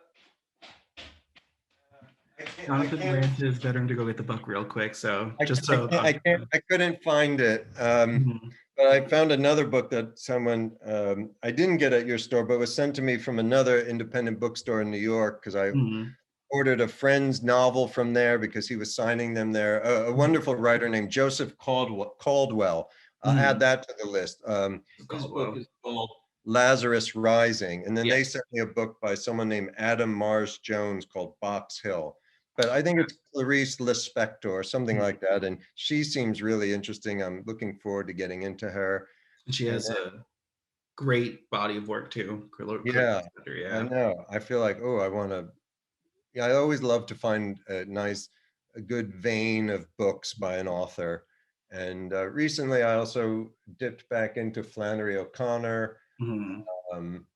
I Jonathan can't. Grant is better to go get the book real quick. So I, just I so can't. I can't. I couldn't find it. Mhm, But I found another book that someone I didn't get at your store, but was sent to me from another independent bookstore in New York because I mhm, ordered a friend's novel from there because he was signing them there. A wonderful writer named Joseph Caldwell. I'll add mhm. that to the list. His book Caldwell. is called Lazarus Rising. And then they Yes. sent me a book by someone named Adam Mars Jones called Box Hill. But I think it's Clarice Lispector or something Mhm. like that. And she seems really interesting. I'm looking forward to getting into her. And she And has a great body of work too. Clarice yeah, Lispector, I yeah. know. I feel like, oh, I want to. Yeah, I always love to find a good vein of books by an author. And recently, I also dipped back into Flannery O'Connor. Mhm, Um,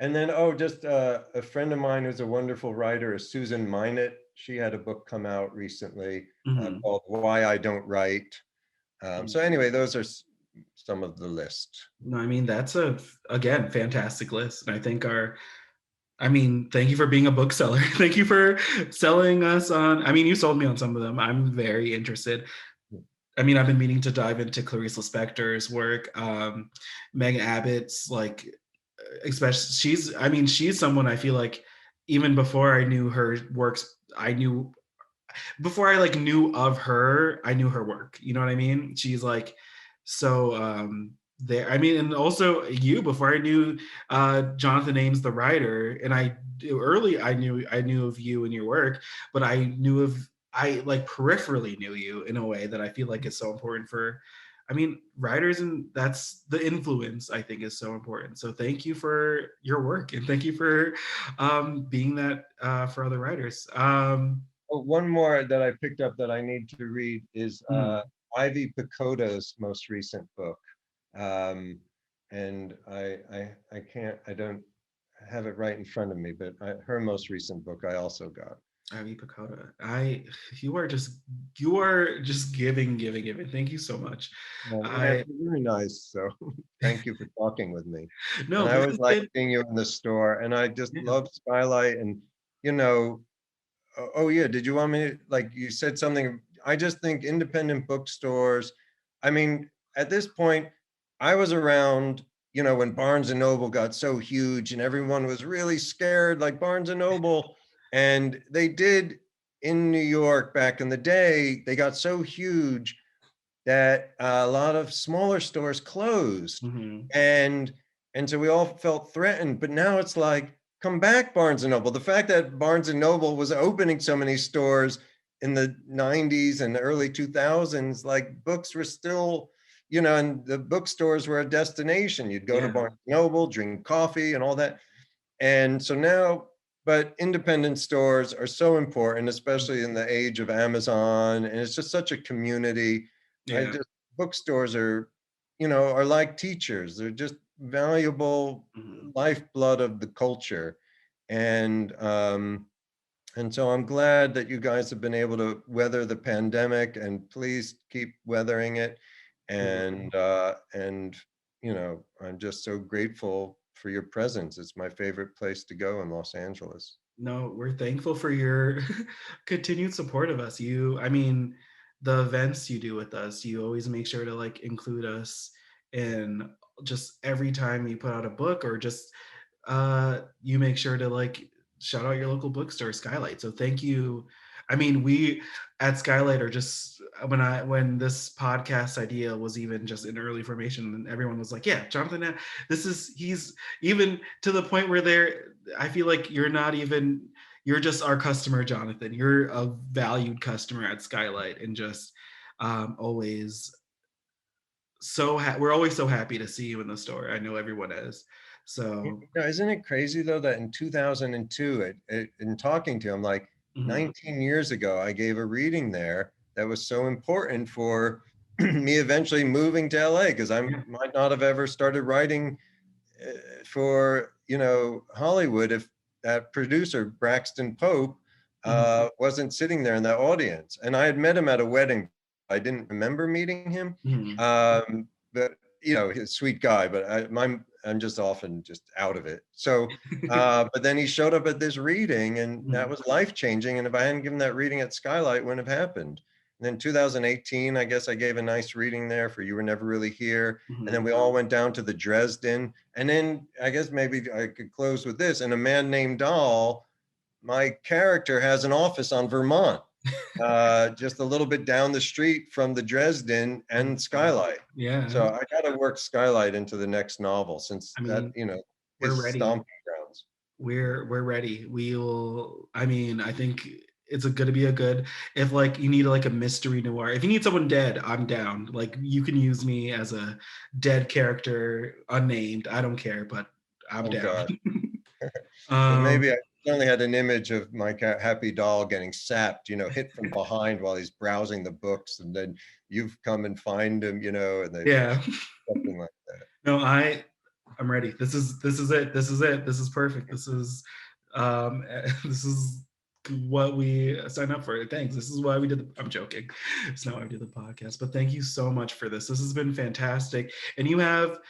and then, just a friend of mine who's a wonderful writer is Susan Minot. She had a book come out recently mhm. called Why I Don't Write. So anyway, those are some of the list. No, I mean that's again fantastic list, and I think I mean, thank you for being a bookseller. Thank you for selling us on. I mean, you sold me on some of them. I'm very interested. I mean, I've been meaning to dive into Clarice Lispector's work. Meg Abbott's, like, especially I mean, she's someone I feel like even before I knew her works, I knew before I like knew of her, I knew her work. You know what I mean? She's like so there. I mean, and also you before I knew Jonathan Ames, the writer, and I knew of you and your work, but I like peripherally knew you in a way that I feel like is so important for. I mean, writers, and that's the influence I think is so important. So thank you for your work, and thank you for being that for other writers. Oh, one more that I picked up that I need to read is Mhm. Ivy Pacota's most recent book. Um, and I don't have it right in front of me, but her most recent book I also got. Avi Pacoda. You are just giving. Thank you so much. Yeah, I you're very nice. So thank you for talking with me. And no, I this always has like been seeing you in the store. And I just yeah. love Skylight. And, you know, oh yeah, did you want me to, like you said something? I just think independent bookstores, I mean, at this point, I was around, when Barnes and Noble got so huge and everyone was really scared, like Barnes and Noble. And they did in New York back in the day, they got so huge that a lot of smaller stores closed. Mhm. And and so we all felt threatened. But now it's like, come back, Barnes and Noble. The fact that Barnes and Noble was opening so many stores in the 90s and the early 2000s, like books were still, and the bookstores were a destination. You'd go to Yeah. Barnes and Noble, drink coffee and all that. And so now, but independent stores are so important, especially in the age of Amazon. And it's just such a community. I Yeah. just, bookstores are like teachers. They're just valuable Mhm. lifeblood of the culture. And, and so I'm glad that you guys have been able to weather the pandemic, and please keep weathering it. Mhm. And I'm just so grateful for your presence. It's my favorite place to go in Los Angeles. No, we're thankful for your continued support of us. I mean, the events you do with us, you always make sure to like include us in just every time you put out a book, or just you make sure to like shout out your local bookstore, Skylight. So thank you. I mean, we at Skylight are just when this podcast idea was even just in early formation, and everyone was like, "Yeah, Jonathan, he's even to the point where I feel like you're just our customer, Jonathan. You're a valued customer at Skylight, and just always we're always so happy to see you in the store. I know everyone is. So Isn't it crazy though that in 2002, in talking to him, like 19 years ago, I gave a reading there that was so important for me eventually moving to LA, because I might not have ever started writing for Hollywood if that producer Braxton Pope wasn't sitting there in that audience. And I had met him at a wedding. I didn't remember meeting him, but he's a sweet guy. But I'm just often just out of it. So, but then he showed up at this reading, and that was life changing. And if I hadn't given that reading at Skylight, it wouldn't have happened. And then 2018, I guess I gave a nice reading there for You Were Never Really Here. And then we all went down to the Dresden. And then I guess maybe I could close with this. And A Man Named Doll, my character has an office on Vermont, just a little bit down the street from the Dresden and Skylight. Yeah. So I got to work Skylight into the next novel, since we're ready. Stomping grounds. We're ready. I think it's going to be if like you need like a mystery noir, if you need someone dead, I'm down. Like you can use me as a dead character, unnamed. I don't care, but I'm down. Maybe I only had an image of my happy doll getting sapped, hit from behind while he's browsing the books, and then you've come and find him, and they something like that. No, I'm ready. This is it. This is perfect. This is what we signed up for. Thanks. This is why we did I'm joking. It's not why we did the podcast, but thank you so much for this. This has been fantastic. And you have,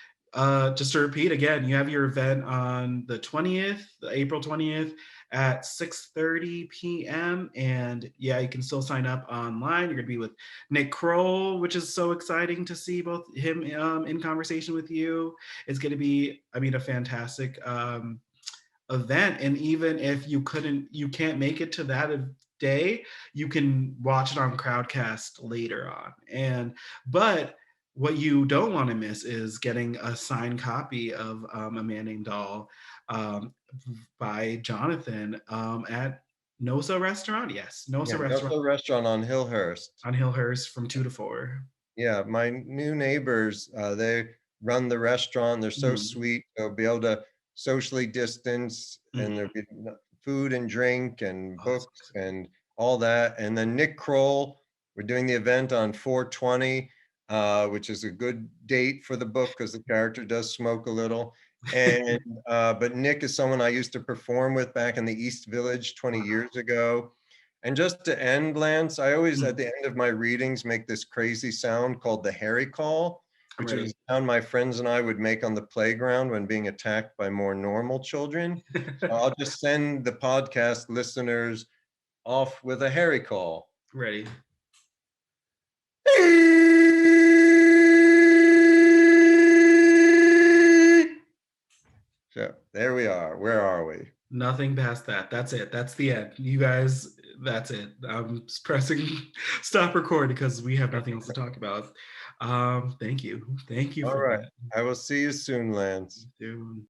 just to repeat again, you have your event on the 20th, April 20th at 6:30 p.m. And yeah, you can still sign up online. You're going to be with Nick Kroll, which is so exciting to see both him in conversation with you. It's going to be, a fantastic event. And even if you can't make it to that day, you can watch it on Crowdcast later on. But what you don't want to miss is getting a signed copy of A Man Named Doll by Jonathan at Nosa Restaurant. Yes, Nosa Restaurant on Hillhurst. On Hillhurst from 2 to 4. Yeah, my new neighbors, they run the restaurant. They're so sweet. They'll be able to socially distance, and there'll be food and drink and books and all that. And then Nick Kroll, we're doing the event on 4/20, which is a good date for the book because the character does smoke a little. And but Nick is someone I used to perform with back in the East Village 20 years ago. And just to end, Lance, I always at the end of my readings make this crazy sound called the Harry call, which is a sound my friends and I would make on the playground when being attacked by more normal children. So I'll just send the podcast listeners off with a Harry call. Ready. So there we are. Where are we? Nothing past that. That's it. That's the end. You guys, that's it. I'm pressing stop record because we have nothing else to talk about. Thank you. Thank you. All right. That. I will see you soon, Lance. Soon.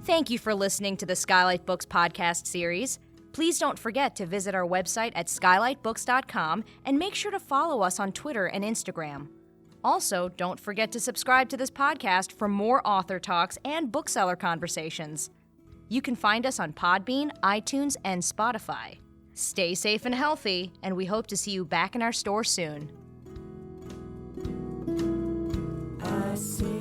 Thank you for listening to the Skylight Books podcast series. Please don't forget to visit our website at skylightbooks.com and make sure to follow us on Twitter and Instagram. Also, don't forget to subscribe to this podcast for more author talks and bookseller conversations. You can find us on Podbean, iTunes, and Spotify. Stay safe and healthy, and we hope to see you back in our store soon. I see